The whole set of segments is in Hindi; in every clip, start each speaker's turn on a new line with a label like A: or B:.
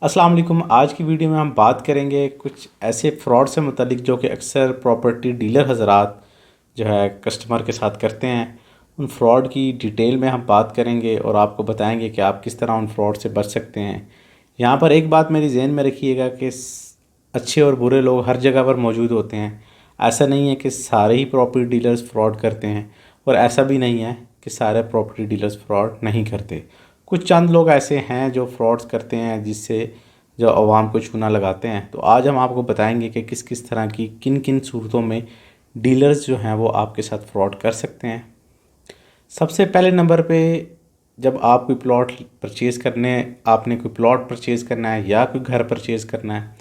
A: अस्सलाम वालेकुम। आज की वीडियो में हम बात करेंगे कुछ ऐसे फ्रॉड से मुतलिक जो कि अक्सर प्रॉपर्टी डीलर हजरात जो है कस्टमर के साथ करते हैं। उन फ्रॉड की डिटेल में हम बात करेंगे और आपको बताएंगे कि आप किस तरह उन फ्रॉड से बच सकते हैं। यहाँ पर एक बात मेरी जहन में रखिएगा कि अच्छे और बुरे लोग हर जगह पर मौजूद होते हैं। ऐसा नहीं है कि सारे ही प्रॉपर्टी डीलर्स फ्रॉड करते हैं और ऐसा भी नहीं है कि सारे प्रॉपर्टी डीलर्स फ्रॉड नहीं करते। कुछ चंद लोग ऐसे हैं जो फ्रॉड्स करते हैं जिससे जो आवाम को चूना लगाते हैं। तो आज हम आपको बताएंगे कि किस किस तरह की किन किन सूरतों में डीलर्स जो हैं वो आपके साथ फ्रॉड कर सकते हैं। सबसे पहले नंबर पे, जब आप कोई प्लॉट परचेज़ करने आपने कोई प्लॉट परचेज़ करना है या कोई घर परचेज़ करना है,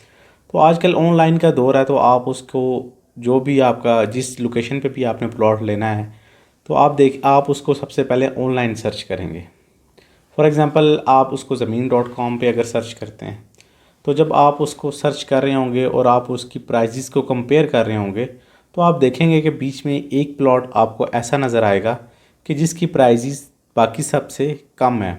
A: तो आजकल ऑनलाइन का दौर है। तो आप उसको जो भी आपका जिस लोकेशन पे भी आपने प्लॉट लेना है तो आप उसको सबसे पहले ऑनलाइन सर्च करेंगे। फॉर एग्ज़ाम्पल आप उसको ज़मीन.com पे अगर सर्च करते हैं तो जब आप उसको सर्च कर रहे होंगे और आप उसकी प्राइजेस को कंपेयर कर रहे होंगे तो आप देखेंगे कि बीच में एक प्लॉट आपको ऐसा नज़र आएगा कि जिसकी प्राइजेस बाकी सबसे कम है।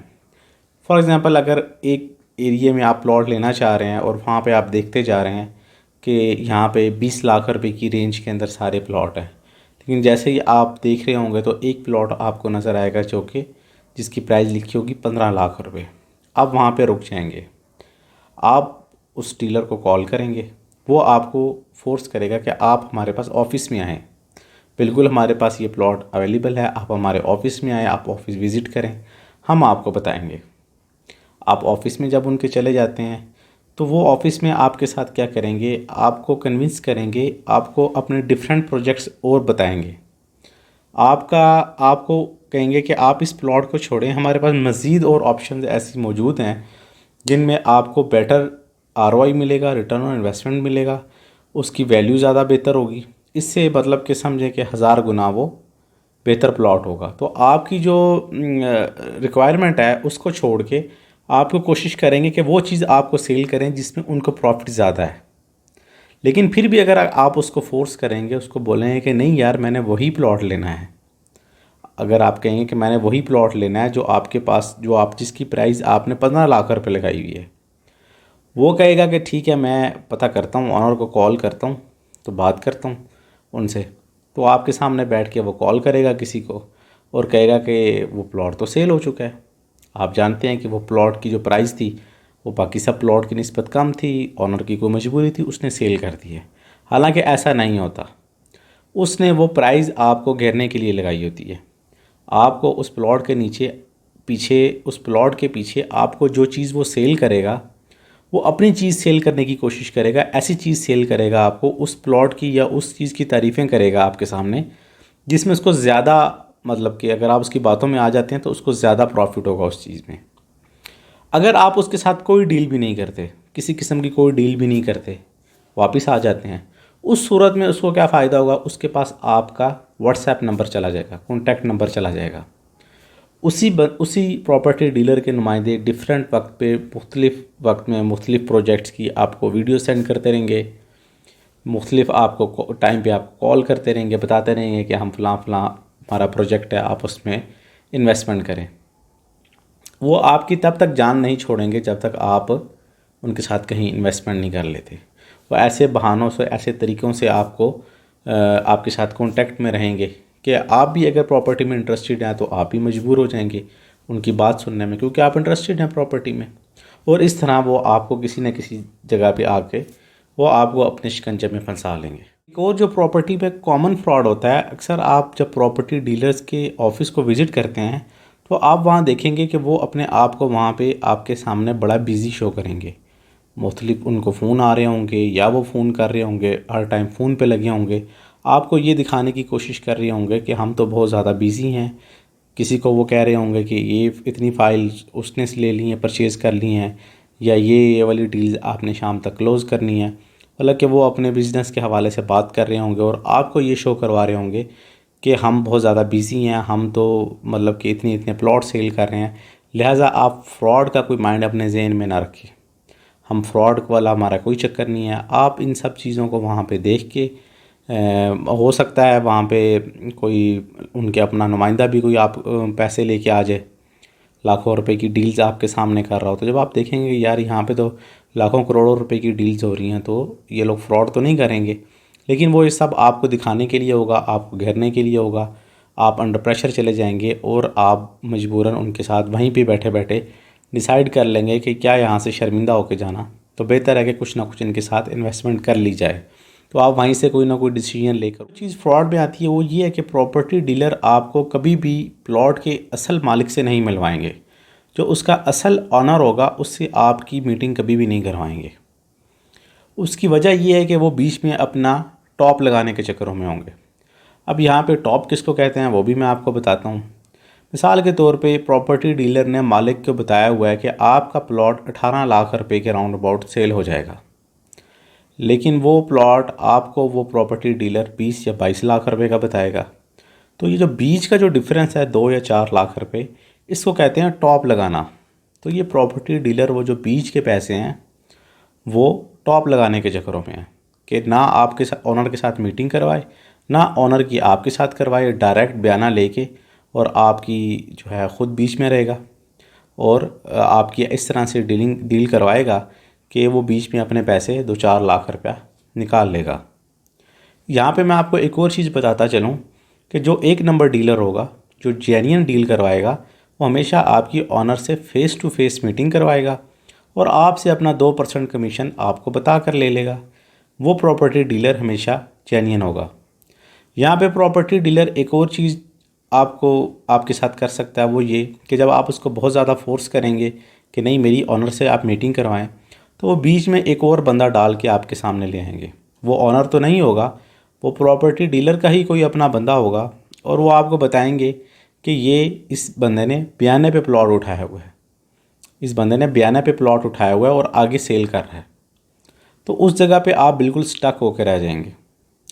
A: फॉर एग्ज़ाम्पल अगर एक एरिया में आप प्लॉट लेना चाह रहे हैं और वहाँ पे आप देखते जा रहे हैं कि यहाँ पे 20 लाख रुपए की रेंज के अंदर सारे प्लॉट हैं, लेकिन जैसे ही आप देख रहे होंगे तो एक प्लॉट आपको नज़र आएगा जो कि जिसकी प्राइस लिखी होगी 15 लाख रुपए। आप वहाँ पे रुक जाएंगे। आप उस डीलर को कॉल करेंगे, वो आपको फोर्स करेगा कि आप हमारे पास ऑफ़िस में आएँ। बिल्कुल हमारे पास ये प्लॉट अवेलेबल है, आप हमारे ऑफ़िस में आएँ, आप ऑफ़िस विज़िट करें, हम आपको बताएंगे। आप ऑफ़िस में जब उनके चले जाते हैं तो वो ऑफ़िस में आपके साथ क्या करेंगे, आपको कन्विंस करेंगे, आपको अपने डिफरेंट प्रोजेक्ट्स और बताएंगे। आपको कहेंगे कि आप इस प्लॉट को छोड़ें, हमारे पास मज़ीद और ऑप्शंस ऐसी मौजूद हैं जिनमें आपको बेटर आरओआई मिलेगा, रिटर्न ऑन इन्वेस्टमेंट मिलेगा, उसकी वैल्यू ज़्यादा बेहतर होगी। इससे मतलब कि समझें कि 1000 गुना वो बेहतर प्लॉट होगा। तो आपकी जो रिक्वायरमेंट है उसको छोड़ के आपको कोशिश करेंगे कि वो चीज़ आपको सेल करें जिसमें उनको प्रॉफिट ज़्यादा है। लेकिन फिर भी अगर आप उसको फोर्स करेंगे, उसको बोलेंगे कि नहीं यार मैंने वही प्लॉट लेना है, अगर आप कहेंगे कि मैंने वही प्लॉट लेना है जो आपके पास जो आप जिसकी प्राइस आपने 15 लाख रुपए लगाई हुई है, वो कहेगा कि ठीक है मैं पता करता हूँ, ऑनर को कॉल करता हूँ, तो बात करता हूँ उनसे। तो आपके सामने बैठ के वो कॉल करेगा किसी को और कहेगा कि वो प्लॉट तो सेल हो चुका है। आप जानते हैं कि वो प्लॉट की जो प्राइस थी वो बाकी सब प्लॉट की निस्बत कम थी, ऑनर की कोई मजबूरी थी, उसने सेल कर दी है। हालांकि ऐसा नहीं होता, उसने वो प्राइस आपको घेरने के लिए लगाई होती है। आपको उस प्लॉट के पीछे उस प्लॉट के पीछे आपको जो चीज़ वो सेल करेगा, वो अपनी चीज़ सेल करने की कोशिश करेगा, ऐसी चीज़ सेल करेगा आपको उस प्लॉट की या उस चीज़ की तारीफ़ें करेगा आपके सामने जिसमें उसको ज़्यादा, मतलब कि अगर आप उसकी बातों में आ जाते हैं तो उसको ज़्यादा प्रॉफिट होगा उस चीज़ में। अगर आप उसके साथ कोई डील भी नहीं करते, किसी किस्म की कोई डील भी नहीं करते, वापस आ जाते हैं, उस सूरत में उसको क्या फ़ायदा होगा, उसके पास आपका व्हाट्सएप नंबर चला जाएगा, कॉन्टैक्ट नंबर चला जाएगा। उसी प्रॉपर्टी डीलर के नुमाइंदे डिफरेंट वक्त पे मुख्तलिफ़ वक्त में मुख्तलिफ़ प्रोजेक्ट्स की आपको वीडियो सेंड करते रहेंगे, मुख्तलिफ़ आपको टाइम पे आपको कॉल करते रहेंगे, बताते रहेंगे कि हम फ़लाँ फ़लाँ हमारा प्रोजेक्ट है, आप उसमें इन्वेस्टमेंट करें। वो आपकी तब तक जान नहीं छोड़ेंगे जब तक आप उनके साथ कहीं इन्वेस्टमेंट नहीं कर लेते। वो ऐसे बहानों से, ऐसे तरीक़ों से आपके साथ कांटेक्ट में रहेंगे कि आप भी अगर प्रॉपर्टी में इंटरेस्टेड हैं तो आप भी मजबूर हो जाएंगे उनकी बात सुनने में, क्योंकि आप इंटरेस्टेड हैं प्रॉपर्टी में। और इस तरह वो आपको किसी न किसी जगह पे आके वो आपको अपने शिकंजे में फंसा लेंगे। एक और जो प्रॉपर्टी पे कॉमन फ्रॉड होता है, अक्सर आप जब प्रॉपर्टी डीलर्स के ऑफिस को विज़िट करते हैं तो आप वहाँ देखेंगे कि वो अपने आप को वहाँ पे आपके सामने बड़ा बिज़ी शो करेंगे। मुख्तलिफ उनको फ़ोन आ रहे होंगे या वो फ़ोन कर रहे होंगे, हर टाइम फ़ोन पे लगे होंगे, आपको ये दिखाने की कोशिश कर रहे होंगे कि हम तो बहुत ज़्यादा बिज़ी हैं। किसी को वो कह रहे होंगे कि ये इतनी फ़ाइल उसने से ले ली हैं, परचेज़ कर ली हैं, या ये वाली डील्स आपने शाम तक क्लोज़ करनी है। मतलब कि वो अपने बिज़नेस के हवाले से बात कर रहे होंगे और आपको ये शो करवा रहे होंगे कि हम बहुत ज़्यादा बिज़ी हैं, हम तो मतलब कि इतने इतने प्लॉट सेल कर रहे हैं। लिहाजा आप फ्रॉड का कोई माइंड अपने जहन में ना रखें। हम फ्रॉड वाला हमारा कोई चक्कर नहीं है। आप इन सब चीज़ों को वहाँ पे देख के हो सकता है वहाँ पे कोई उनके अपना नुमाइंदा भी कोई आप पैसे लेके आ जाए, लाखों रुपए की डील्स आपके सामने कर रहा हो, तो जब आप देखेंगे यार यहाँ पे तो लाखों करोड़ों रुपए की डील्स हो रही हैं, तो ये लोग फ्रॉड तो नहीं करेंगे। लेकिन वो ये सब आपको दिखाने के लिए होगा, आपको घेरने के लिए होगा। आप अंडर प्रेशर चले जाएंगे और आप मजबूरन उनके साथ वहीं पे बैठे बैठे डिसाइड कर लेंगे कि क्या यहाँ से शर्मिंदा होकर जाना, तो बेहतर है कि कुछ ना कुछ इनके साथ इन्वेस्टमेंट कर ली जाए। तो आप वहीं से कोई ना कोई डिसीजन लेकर चीज़ फ्रॉड में आती है वो ये है कि प्रॉपर्टी डीलर आपको कभी भी प्लॉट के असल मालिक से नहीं मिलवाएंगे। जो उसका असल ऑनर होगा उससे आपकी मीटिंग कभी भी नहीं करवाएंगे। उसकी वजह ये है कि वो बीच में अपना टॉप लगाने के चक्करों में होंगे। अब यहाँ पे टॉप किसको कहते हैं वो भी मैं आपको बताता हूँ। मिसाल के तौर पे प्रॉपर्टी डीलर ने मालिक को बताया हुआ है कि आपका प्लॉट 18 लाख रुपए के राउंड अबाउट सेल हो जाएगा, लेकिन वो प्लॉट आपको वो प्रॉपर्टी डीलर 20 या 22 लाख रुपए का बताएगा। तो ये जो बीच का जो डिफरेंस है 2 या 4 लाख रुपए, इसको कहते हैं टॉप लगाना। तो ये प्रॉपर्टी डीलर वो जो बीच के पैसे हैं वो टॉप लगाने के चक्करों में है कि ना आपके ऑनर के साथ मीटिंग करवाए, ना ऑनर की आपके साथ करवाए, डायरेक्ट बयाना लेके और आपकी जो है ख़ुद बीच में रहेगा और आपकी इस तरह से डील करवाएगा कि वो बीच में अपने पैसे 2-4 लाख रुपया निकाल लेगा। यहाँ पे मैं आपको एक और चीज़ बताता चलूँ कि जो 1 नंबर डीलर होगा, जो जेन्युइन डील करवाएगा, वो हमेशा आपकी ऑनर से फ़ेस टू फेस मीटिंग करवाएगा और आपसे अपना 2% कमीशन आपको बता कर ले लेगा। वो प्रॉपर्टी डीलर हमेशा जेन्युइन होगा। यहाँ पे प्रॉपर्टी डीलर एक और चीज़ आपके साथ कर सकता है, वो ये कि जब आप उसको बहुत ज़्यादा फोर्स करेंगे कि नहीं मेरी ऑनर से आप मीटिंग करवाएं, तो वो बीच में एक और बंदा डाल के आपके सामने ले आएंगे। वो ऑनर तो नहीं होगा, वो प्रॉपर्टी डीलर का ही कोई अपना बंदा होगा और वो आपको बताएंगे कि ये इस बंदे ने बयाने पे प्लॉट उठाया हुआ है, इस बंदे ने बयाने पे प्लॉट उठाया हुआ है और आगे सेल कर रहा है। तो उस जगह पे आप बिल्कुल स्टक होकर रह जाएंगे,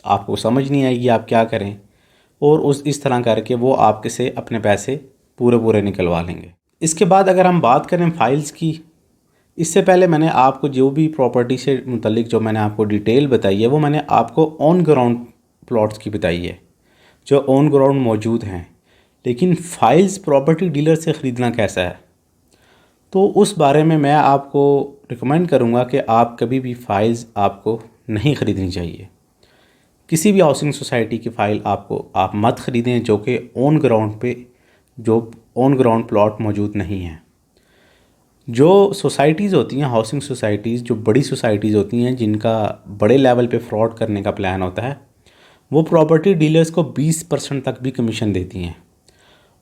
A: आपको समझ नहीं आएगी आप क्या करें, और इस तरह करके वो आपके से अपने पैसे पूरे निकलवा लेंगे। इसके बाद अगर हम बात करें फाइल्स की, इससे पहले मैंने आपको जो भी प्रॉपर्टी से मुतल्लिक जो मैंने आपको डिटेल बताई है वो मैंने आपको ऑन ग्राउंड प्लॉट्स की बताई है जो ऑन ग्राउंड मौजूद हैं। लेकिन फ़ाइल्स प्रॉपर्टी डीलर से ख़रीदना कैसा है, तो उस बारे में मैं आपको रिकमेंड करूँगा कि आप कभी भी फ़ाइल्स आपको नहीं ख़रीदनी चाहिए। किसी भी हाउसिंग सोसाइटी की फ़ाइल आप मत ख़रीदें जो कि ऑन ग्राउंड प्लॉट मौजूद नहीं है। जो सोसाइटीज़ होती हैं, हाउसिंग सोसाइटीज़, जो बड़ी सोसाइटीज़ होती हैं जिनका बड़े लेवल पे फ्रॉड करने का प्लान होता है, वो प्रॉपर्टी डीलर्स को 20% तक भी कमीशन देती हैं।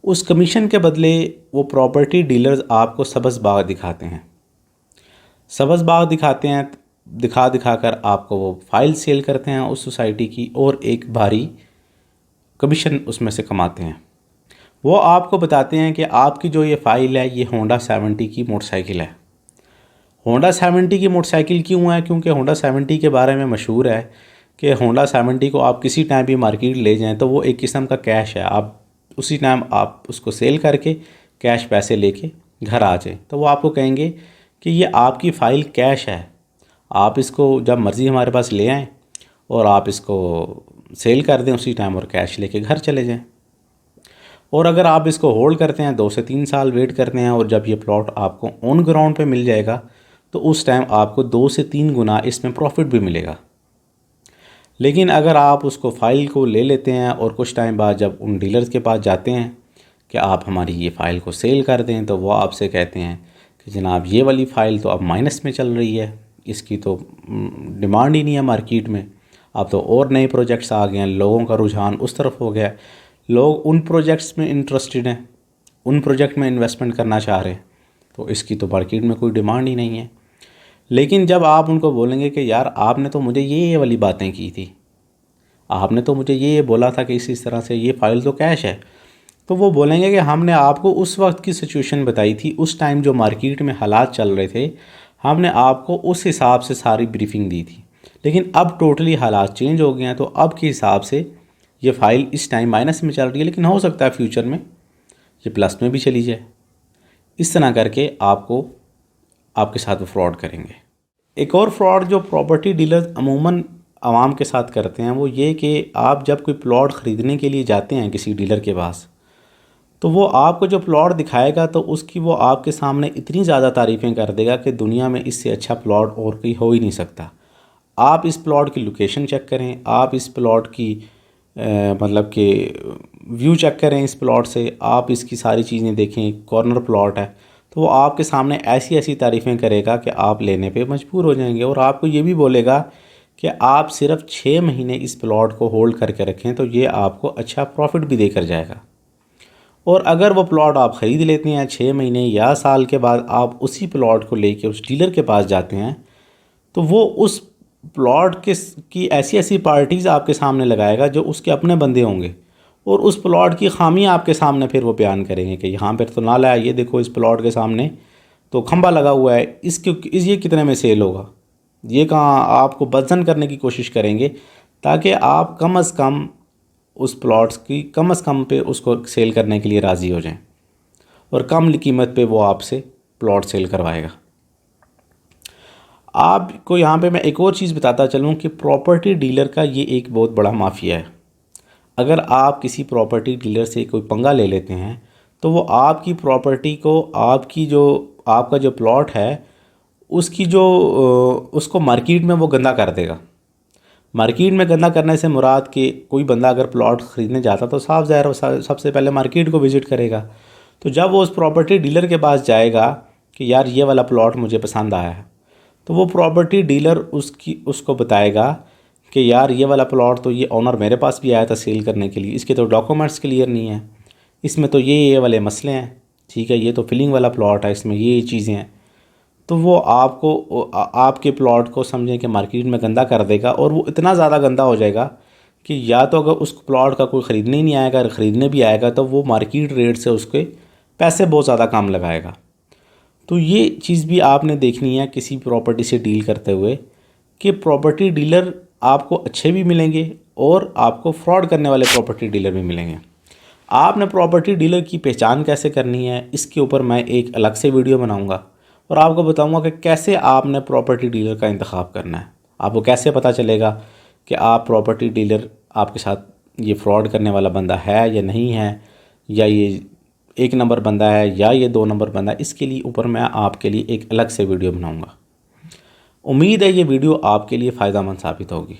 A: उस कमीशन के बदले वो प्रॉपर्टी डीलर्स आपको सब्ज़ बाग दिखाते हैं, दिखा कर आपको वो फाइल सेल करते हैं उस सोसाइटी की और एक भारी कमीशन उसमें से कमाते हैं। वो आपको बताते हैं कि आपकी जो ये फ़ाइल है ये होंडा 70 की मोटरसाइकिल है। होंडा 70 की मोटरसाइकिल क्यों है? क्योंकि होंडा 70 के बारे में मशहूर है कि होंडा 70 को आप किसी टाइम भी मार्केट ले जाएं तो वो एक किस्म का कैश है, आप उसी टाइम आप उसको सेल करके कैश पैसे लेके घर आ जाएं। तो वो आपको कहेंगे कि ये आपकी फ़ाइल कैश है, आप इसको जब मर्ज़ी हमारे पास ले आएँ और आप इसको सेल कर दें उसी टाइम और कैश लेके घर चले जाएं। और अगर आप इसको होल्ड करते हैं, 2 से 3 साल वेट करते हैं और जब ये प्लॉट आपको ऑन ग्राउंड पे मिल जाएगा तो उस टाइम आपको 2 से 3 गुना इसमें प्रॉफिट भी मिलेगा। लेकिन अगर आप उसको फ़ाइल को ले लेते हैं और कुछ टाइम बाद जब उन डीलर्स के पास जाते हैं कि आप हमारी ये फ़ाइल को सेल कर दें, तो वो आपसे कहते हैं कि जनाब ये वाली फ़ाइल तो अब माइनस में चल रही है, इसकी तो डिमांड ही नहीं है मार्केट में, अब तो और नए प्रोजेक्ट्स आ गए हैं, लोगों का रुझान उस तरफ हो गया, लोग उन प्रोजेक्ट्स में इंटरेस्टेड हैं, उन प्रोजेक्ट में इन्वेस्टमेंट करना चाह रहे हैं, तो इसकी तो मार्केट में कोई डिमांड ही नहीं है। लेकिन जब आप उनको बोलेंगे कि यार आपने तो मुझे ये वाली बातें की थी, आपने तो मुझे ये बोला था कि इस तरह से ये फ़ाइल तो कैश है, तो वो बोलेंगे कि हमने आपको उस वक्त की सिचुएशन बताई थी, उस टाइम जो मार्केट में हालात चल रहे थे, हमने आपको उस हिसाब से सारी ब्रीफिंग दी थी, लेकिन अब टोटली हालात चेंज हो गए हैं, तो अब के हिसाब से ये फ़ाइल इस टाइम माइनस में चल रही है, लेकिन हो सकता है फ्यूचर में ये प्लस में भी चली जाए। इस तरह करके आपके साथ वो फ्रॉड करेंगे। एक और फ्रॉड जो प्रॉपर्टी डीलर्स अमूमन आवाम के साथ करते हैं वो ये कि आप जब कोई प्लॉट ख़रीदने के लिए जाते हैं किसी डीलर के पास, तो वो आपको जो प्लॉट दिखाएगा तो उसकी वो आपके सामने इतनी ज़्यादा तारीफ़ें कर देगा कि दुनिया में इससे अच्छा प्लॉट और कोई हो ही नहीं सकता। आप इस प्लॉट की लोकेशन चेक करें, आप इस प्लॉट की मतलब कि व्यू चेक करें इस प्लॉट से, आप इसकी सारी चीज़ें देखें, कॉर्नर प्लॉट है, तो वो आपके सामने ऐसी ऐसी तारीफ़ें करेगा कि आप लेने पे मजबूर हो जाएंगे। और आपको ये भी बोलेगा कि आप सिर्फ 6 महीने इस प्लॉट को होल्ड करके रखें तो ये आपको अच्छा प्रॉफिट भी देकर जाएगा। और अगर वो प्लॉट आप ख़रीद लेते हैं 6 महीने या साल के बाद आप उसी प्लॉट को लेके उस डीलर के पास जाते हैं तो वो उस प्लॉट की ऐसी ऐसी पार्टीज़ आपके सामने लगाएगा जो उसके अपने बंदे होंगे, और उस प्लॉट की खामी आपके सामने फिर वो बयान करेंगे कि यहाँ पर तो नाला है, ये देखो इस प्लॉट के सामने तो खंबा लगा हुआ है, ये कितने में सेल होगा, ये कहाँ आपको बदजन करने की कोशिश करेंगे ताकि आप कम अज़ कम उस प्लॉट्स की कम से कम पे उसको सेल करने के लिए राज़ी हो जाएं, और कम कीमत पे वो आपसे प्लॉट सेल करवाएगा। आपको यहाँ पे मैं एक और चीज़ बताता चलूँ कि प्रॉपर्टी डीलर का ये एक बहुत बड़ा माफिया है। अगर आप किसी प्रॉपर्टी डीलर से कोई पंगा ले लेते हैं तो वो आपकी प्रॉपर्टी को आपका जो प्लॉट है उसको मार्केट में वो गंदा कर देगा। मार्केट में गंदा करने से मुराद कि कोई बंदा अगर प्लॉट ख़रीदने जाता तो साफ ज़ाहिर सबसे पहले मार्केट को विज़िट करेगा। तो जब वो उस प्रॉपर्टी डीलर के पास जाएगा कि यार ये वाला प्लॉट मुझे पसंद आया है, तो वो प्रॉपर्टी डीलर उसको बताएगा कि यार ये वाला प्लॉट तो ये ओनर मेरे पास भी आया था सेल करने के लिए, इसके तो डॉक्यूमेंट्स क्लियर नहीं है, इसमें तो ये वाले मसले हैं, ठीक है, ये तो फिलिंग वाला प्लॉट है, इसमें ये चीज़ें हैं। तो वो आपके प्लॉट को समझें कि मार्केट में गंदा कर देगा, और वो इतना ज़्यादा गंदा हो जाएगा कि या तो अगर उस प्लॉट का कोई ख़रीदने ही नहीं आएगा, अगर ख़रीदने भी आएगा तो वो मार्केट रेट से उसके पैसे बहुत ज़्यादा कम लगाएगा। तो ये चीज़ भी आपने देखनी है किसी प्रॉपर्टी से डील करते हुए कि प्रॉपर्टी डीलर आपको अच्छे भी मिलेंगे और आपको फ्रॉड करने वाले प्रॉपर्टी डीलर भी मिलेंगे। आपने प्रॉपर्टी डीलर की पहचान कैसे करनी है इसके ऊपर मैं एक अलग से वीडियो बनाऊँगा, और आपको बताऊंगा कि कैसे आपने प्रॉपर्टी डीलर का इंतखाब करना है। आपको कैसे पता चलेगा कि आप प्रॉपर्टी डीलर आपके साथ ये फ्रॉड करने वाला बंदा है या नहीं है, या ये 1 नंबर बंदा है या ये 2 नंबर बंदा है, इसके लिए ऊपर मैं आपके लिए एक अलग से वीडियो बनाऊंगा। उम्मीद है ये वीडियो आपके लिए फ़ायदेमंद साबित होगी।